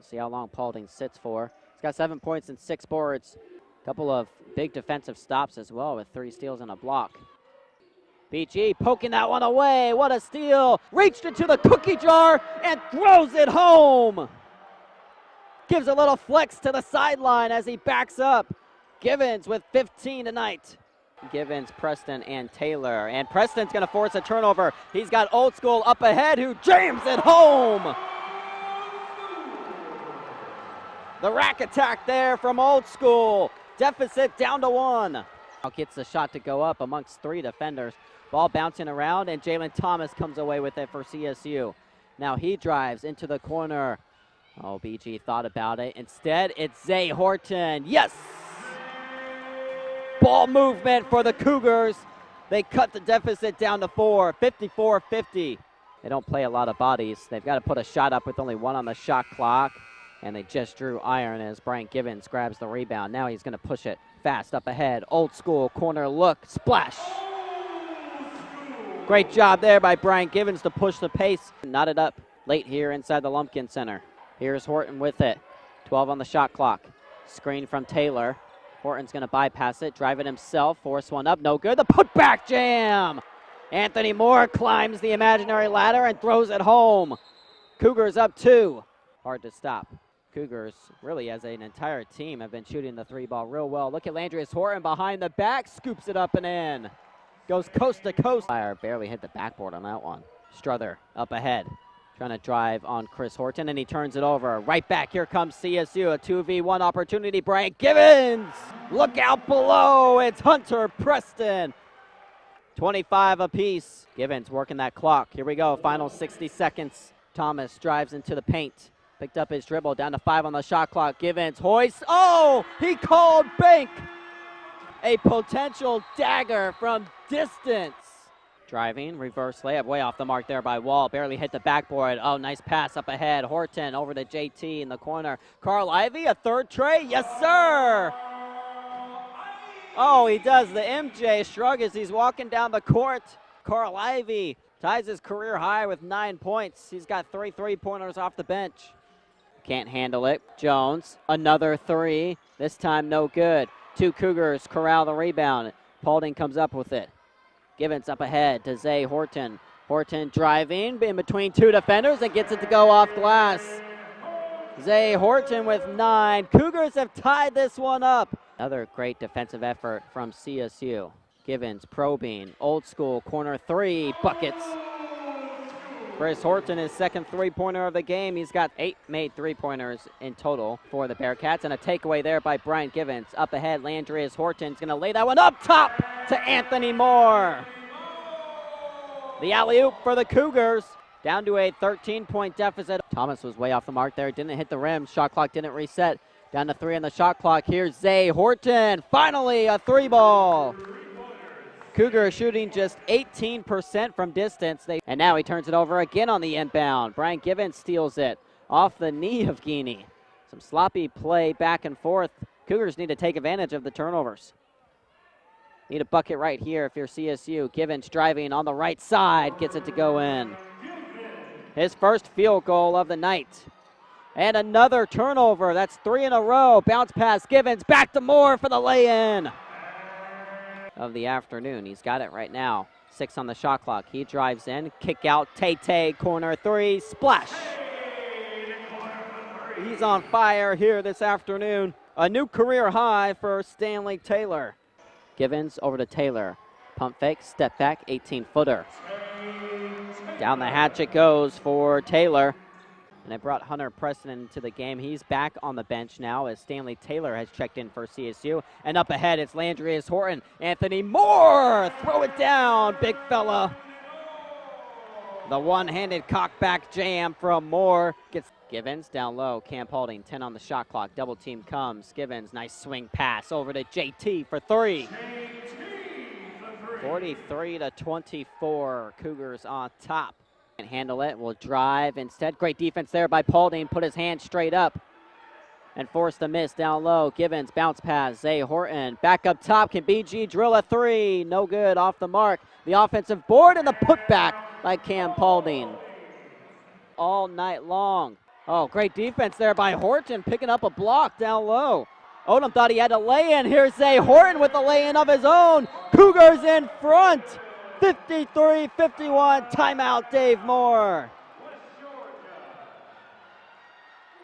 See how long Paulding sits for. He's got 7 points and 6 boards. A couple of big defensive stops as well with 3 steals and a block. BG poking that one away. What a steal. Reached into the cookie jar and throws it home. Gives a little flex to the sideline as he backs up. Givens with 15 tonight. Givens, Preston, and Taylor. And Preston's going to force a turnover. He's got Old School up ahead who jams it home. The rack attack there from Old School. Deficit down to 1. Now gets the shot to go up amongst 3 defenders. Ball bouncing around, and Jalen Thomas comes away with it for CSU. Now he drives into the corner. Oh, BG thought about it. Instead, it's Zay Horton. Yes! Ball movement for the Cougars. They cut the deficit down to 4, 54-50. They don't play a lot of bodies. They've got to put a shot up with only 1 on the shot clock. And they just drew iron as Brian Givens grabs the rebound. Now he's going to push it fast up ahead. Old School corner look, splash. Great job there by Brian Givens to push the pace. Knotted up late here inside the Lumpkin Center. Here's Horton with it. 12 on the shot clock. Screen from Taylor. Horton's going to bypass it, drive it himself, force one up, no good. The putback jam. Anthony Moore climbs the imaginary ladder and throws it home. Cougars up 2. Hard to stop. Cougars, really as an entire team, have been shooting the 3-ball real well. Look at Landrius Horton behind the back, scoops it up and in. Goes coast to coast. Fire barely hit the backboard on that one. Struther up ahead, trying to drive on Chris Horton, and he turns it over. Right back, here comes CSU, a 2v1 opportunity. Brian Givens, look out below. It's Hunter Preston. 25 apiece. Givens working that clock. Here we go, final 60 seconds. Thomas drives into the paint. Picked up his dribble, down to 5 on the shot clock. Givens hoists. Oh, he called bank. A potential dagger from distance. Driving, reverse layup, way off the mark there by Wall. Barely hit the backboard. Oh, nice pass up ahead. Horton over to JT in the corner. Carl Ivy, a third tray. Yes, sir. Oh, he does the MJ shrug as he's walking down the court. Carl Ivy ties his career high with 9 points. He's got 3 3-pointers off the bench. Can't handle it. Jones, another 3. This time no good. 2 Cougars corral the rebound. Paulding comes up with it. Givens up ahead to Zay Horton. Horton driving in between 2 defenders and gets it to go off glass. Zay Horton with 9. Cougars have tied this one up. Another great defensive effort from CSU. Givens probing. Old School corner 3. Buckets. Chris Horton, his second 3-pointer of the game. He's got 8 made 3-pointers in total for the Bearcats. And a takeaway there by Brian Givens. Up ahead, Landrius Horton's going to lay that one up top to Anthony Moore. The alley-oop for the Cougars. Down to a 13-point deficit. Thomas was way off the mark there. Didn't hit the rim. Shot clock didn't reset. Down to 3 on the shot clock. Here's Zay Horton. Finally a 3-ball. Cougar shooting just 18% from distance. And now he turns it over again on the inbound. Brian Givens steals it off the knee of Geeney. Some sloppy play back and forth. Cougars need to take advantage of the turnovers. Need a bucket right here if you're CSU. Givens driving on the right side. Gets it to go in. His first field goal of the night. And another turnover. That's 3 in a row. Bounce pass Givens. Back to Moore for the lay-in of the afternoon. He's got it right now. 6 on the shot clock. He drives in. Kick out. Tay corner 3. Splash. He's on fire here this afternoon. A new career high for Stanley Taylor. Givens over to Taylor. Pump fake. Step back. 18-footer. Down the hatch it goes for Taylor. And it brought Hunter Preston into the game. He's back on the bench now as Stanley Taylor has checked in for CSU. And up ahead, it's Landrius Horton. Anthony Moore, throw it down, big fella. The one-handed cockback jam from Moore. Gets Givens down low. Cam Paulding, 10 on the shot clock. Double team comes. Givens, nice swing pass over to JT for 3. 43-24, Cougars on top. Can't handle it, will drive instead. Great defense there by Paulding, put his hand straight up and forced the miss down low. Givens, bounce pass, Zay Horton, back up top, can BG drill a 3? No good, off the mark. The offensive board and the putback by Cam Paulding. All night long. Oh, great defense there by Horton, picking up a block down low. Odom thought he had to lay in. Here's Horton with a lay-in of his own. Cougars in front, 53-51. Timeout, Dave Moore.